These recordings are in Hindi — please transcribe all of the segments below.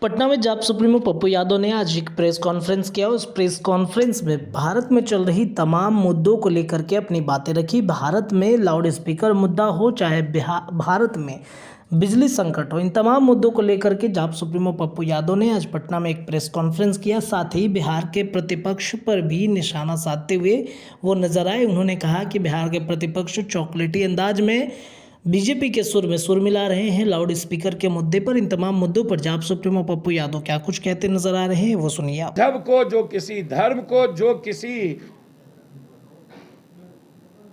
पटना में जाप सुप्रीमो पप्पू यादव ने आज एक प्रेस कॉन्फ्रेंस किया। उस प्रेस कॉन्फ्रेंस में भारत में चल रही तमाम मुद्दों को लेकर के अपनी बातें रखी। भारत में लाउड स्पीकर मुद्दा हो, चाहे भारत में बिजली संकट हो, इन तमाम मुद्दों को लेकर के जाप सुप्रीमो पप्पू यादव ने आज पटना में एक प्रेस कॉन्फ्रेंस किया। साथ ही बिहार के प्रतिपक्ष पर भी निशाना साधते हुए वो नजर आए। उन्होंने कहा कि बिहार के प्रतिपक्ष चॉकलेटी अंदाज में बीजेपी के सुर में सुर मिला रहे हैं लाउड स्पीकर के मुद्दे पर। इन तमाम मुद्दों पर जाप सुप्रीमो पप्पू यादव क्या कुछ कहते नजर आ रहे हैं, वो सुनिए आप। मजहब को, जो किसी धर्म को, जो किसी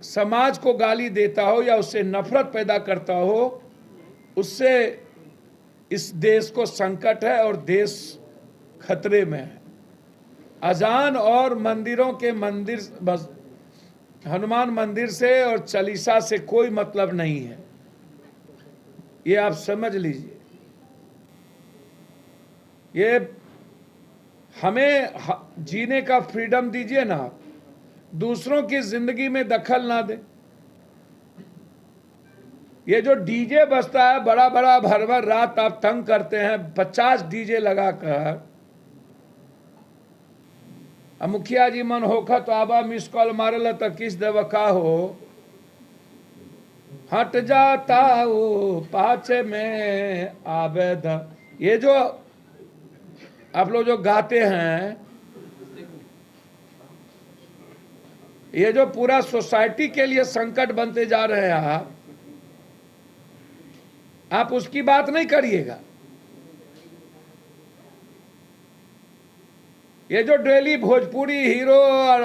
समाज को गाली देता हो या उससे नफरत पैदा करता हो, उससे इस देश को संकट है और देश खतरे में है। अजान और मंदिरों के मंदिर, बस हनुमान मंदिर से और चालीसा से कोई मतलब नहीं है, ये आप समझ लीजिए। ये हमें जीने का फ्रीडम दीजिए ना, दूसरों की जिंदगी में दखल ना दे। ये जो डीजे बजता है बड़ा बड़ा, भर भर रात आप तंग करते हैं 50 डीजे लगाकर। अब मुखिया जी मन होखा तो आबा मिस कॉल मारल तो किस देव का हो, हट जाता वो पाचे में आवेद। ये जो आप लोग जो गाते हैं, ये जो पूरा सोसाइटी के लिए संकट बनते जा रहे हैं, आप उसकी बात नहीं करिएगा। ये जो डेली भोजपुरी हीरो और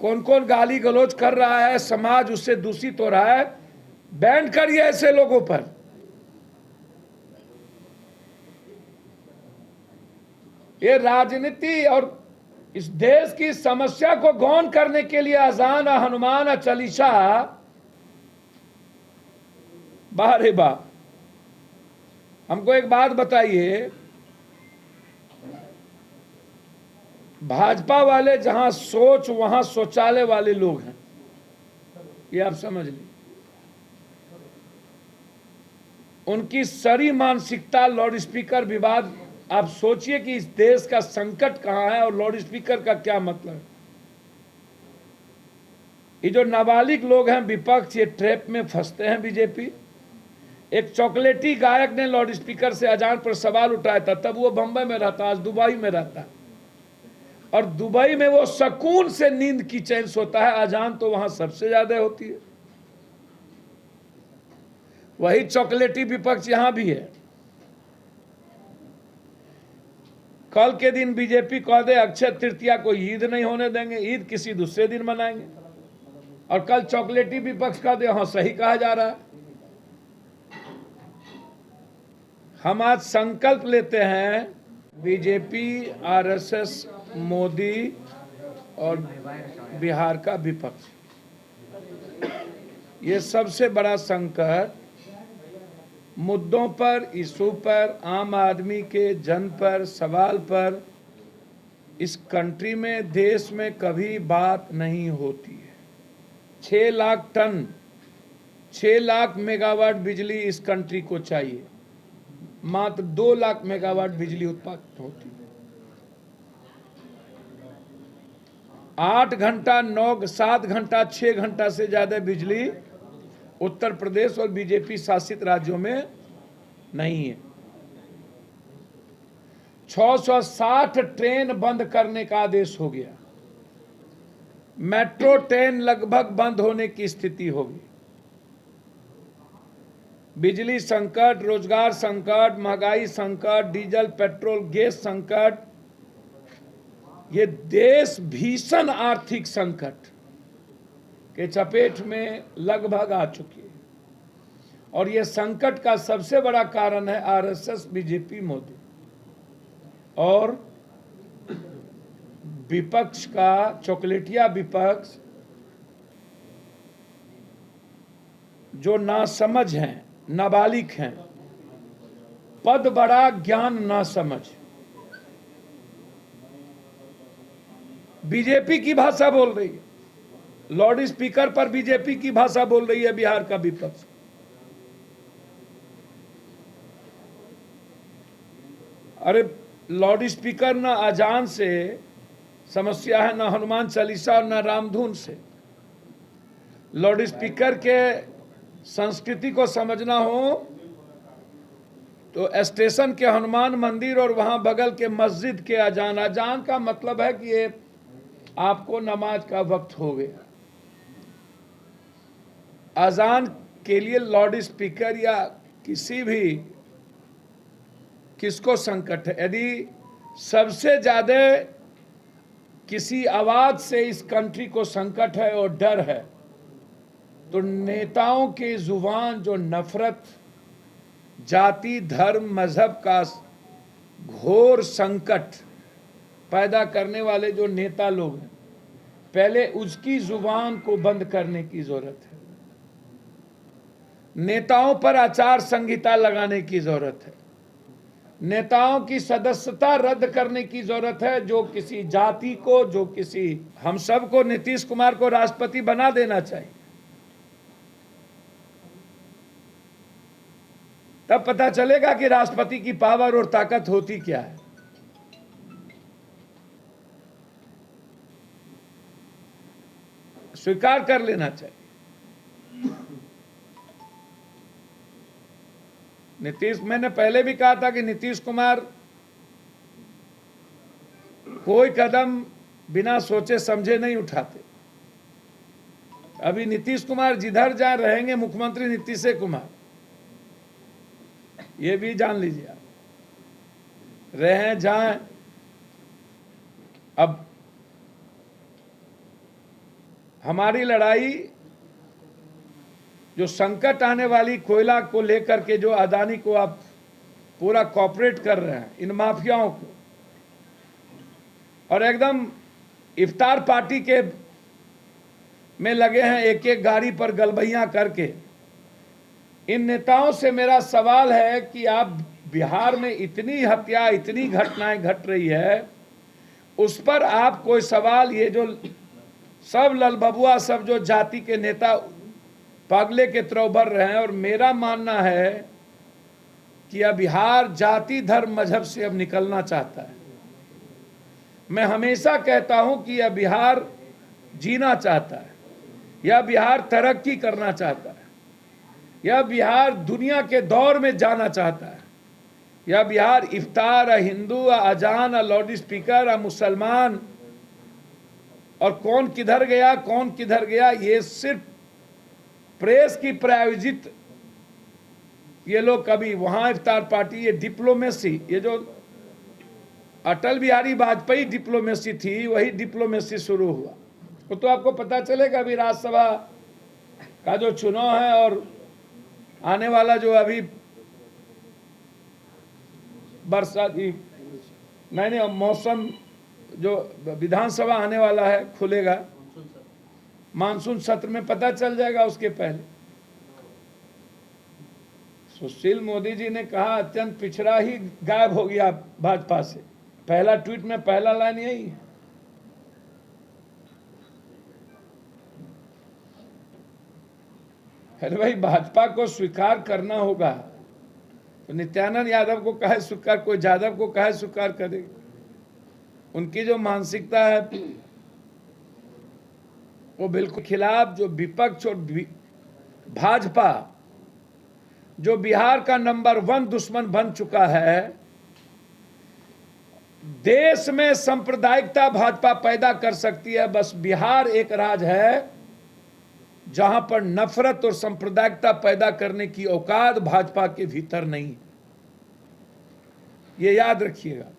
कौन कौन गाली गलौज कर रहा है, समाज उससे दूषित हो रहा है, बैन करिए ऐसे लोगों पर। ये राजनीति और इस देश की समस्या को गौन करने के लिए अजान, हनुमान, चालीसा, बारे बा। हमको एक बात बताइए, भाजपा वाले जहां सोच वहां शौचालय वाले लोग हैं, ये आप समझ लीजिए। उनकी सारी मानसिकता लाउड स्पीकर विवाद। आप सोचिए कि इस देश का संकट कहां है और लाउड स्पीकर का क्या मतलब है। ये जो नाबालिग लोग हैं विपक्ष, ये ट्रैप में फंसते हैं बीजेपी। एक चॉकलेटी गायक ने लाउड स्पीकर से अजान पर सवाल उठाया था, तब वो बंबई में रहता, आज दुबई में रहता है, और दुबई में वो सुकून से नींद की चैन सोता है। अजान तो वहां सबसे ज्यादा होती है। वही चॉकलेटी विपक्ष यहां भी है। कल के दिन बीजेपी कह दे अक्षय तृतीया को ईद नहीं होने देंगे, ईद किसी दूसरे दिन मनाएंगे, और कल चॉकलेटी विपक्ष कह दे हाँ सही कहा जा रहा है। हम आज संकल्प लेते हैं, बीजेपी, आरएसएस, मोदी और बिहार का विपक्ष, ये सबसे बड़ा संकट मुद्दों पर, इशू पर, आम आदमी के जन पर, सवाल पर इस कंट्री में, देश में कभी बात नहीं होती है। 6 लाख टन, 6 लाख मेगावाट बिजली इस कंट्री को चाहिए, मात्र 2 लाख मेगावाट बिजली उत्पादन होती है। 8 घंटा, 9, 7 घंटा, 6 घंटा से ज्यादा बिजली उत्तर प्रदेश और बीजेपी शासित राज्यों में नहीं है। 660 ट्रेन बंद करने का आदेश हो गया। मेट्रो ट्रेन लगभग बंद होने की स्थिति होगी। बिजली संकट, रोजगार संकट, महंगाई संकट, डीजल, पेट्रोल, गैस संकट, ये देश भीषण आर्थिक संकट के चपेट में लगभग आ चुकी है। और ये संकट का सबसे बड़ा कारण है आरएसएस, बीजेपी, मोदी और विपक्ष का चॉकलेटिया विपक्ष, जो नासमझ हैं, नाबालिग हैं, पद बड़ा ज्ञान ना समझ। बीजेपी की भाषा बोल रही है, लाउड स्पीकर पर बीजेपी की भाषा बोल रही है बिहार का विपक्ष। अरे लाउड स्पीकर ना अजान से समस्या है, ना हनुमान चालीसा और ना रामधुन से। लाउड स्पीकर के संस्कृति को समझना हो तो स्टेशन के हनुमान मंदिर और वहां बगल के मस्जिद के अजान। अजान का मतलब है कि ये आपको नमाज का वक्त हो गया। अजान के लिए लाउड स्पीकर या किसी भी किसको संकट है? यदि सबसे ज्यादा किसी आवाज से इस कंट्री को संकट है और डर है तो नेताओं की जुबान जो नफरत, जाति, धर्म, मजहब का घोर संकट पैदा करने वाले जो नेता लोग हैं, पहले उसकी जुबान को बंद करने की जरूरत है। नेताओं पर आचार संहिता लगाने की जरूरत है। नेताओं की सदस्यता रद्द करने की जरूरत है। जो किसी जाति को, जो किसी, हम सबको नीतीश कुमार को राष्ट्रपति बना देना चाहिए। तब पता चलेगा कि राष्ट्रपति की पावर और ताकत होती क्या है। स्वीकार कर लेना चाहिए। मैंने पहले भी कहा था कि नीतीश कुमार कोई कदम बिना सोचे समझे नहीं उठाते। अभी नीतीश कुमार जिधर जाए रहेंगे मुख्यमंत्री नीतीश कुमार, ये भी जान लीजिए आप। रहें जाएं। अब हमारी लड़ाई जो संकट आने वाली कोयला को लेकर के, जो अदानी को आप पूरा कॉपरेट कर रहे हैं, इन माफियाओं को, और एकदम इफ्तार पार्टी के में लगे हैं एक एक गाड़ी पर गलबैयां करके। इन नेताओं से मेरा सवाल है कि आप बिहार में इतनी हत्या, इतनी घटनाएं घट रही है, उस पर आप कोई सवाल, ये जो सब ललबबुआ, सब जो जाति के नेता पागले के तरह उभर रहे हैं, और मेरा मानना है कि अब बिहार जाति, धर्म, मजहब से अब निकलना चाहता है। मैं हमेशा कहता हूं कि यह बिहार जीना चाहता है, यह बिहार तरक्की करना चाहता है, यह बिहार दुनिया के दौर में जाना चाहता है। यह बिहार इफ्तार, हिंदू, अजान, लाउड स्पीकर, मुसलमान, और कौन किधर गया, कौन किधर गया, ये सिर्फ प्रेस की प्रायोजित, ये लोग कभी वहां इफ्तार पार्टी, ये डिप्लोमेसी, ये जो अटल बिहारी वाजपेयी डिप्लोमेसी थी, वही डिप्लोमेसी शुरू हुआ। वो तो आपको पता चलेगा अभी राज्यसभा का जो चुनाव है और आने वाला जो अभी बरसात, नहीं मौसम, जो विधानसभा आने वाला है, खुलेगा मानसून सत्र में, पता चल जाएगा उसके पहले। सुशील मोदी जी ने कहा अत्यंत पिछड़ा ही गायब हो गया भाजपा से। पहला ट्वीट में पहला लाइन यही है। अरे भाई, भाजपा को स्वीकार करना होगा तो नित्यानंद यादव को कहे स्वीकार, कोई यादव को कहे स्वीकार करेगा। उनकी जो मानसिकता है वो बिल्कुल खिलाफ, जो विपक्ष और भाजपा जो बिहार का नंबर 1 दुश्मन बन चुका है। देश में सांप्रदायिकता भाजपा पैदा कर सकती है, बस बिहार एक राज्य है जहां पर नफरत और सांप्रदायिकता पैदा करने की औकात भाजपा के भीतर नहीं है। ये याद रखिएगा।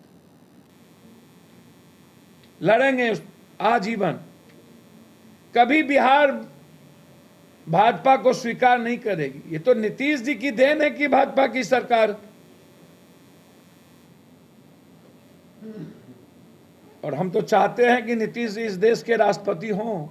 लड़ेंगे आजीवन। कभी बिहार भाजपा को स्वीकार नहीं करेगी। ये तो नीतीश जी की देन है कि भाजपा की सरकार, और हम तो चाहते हैं कि नीतीश जी इस देश के राष्ट्रपति हों।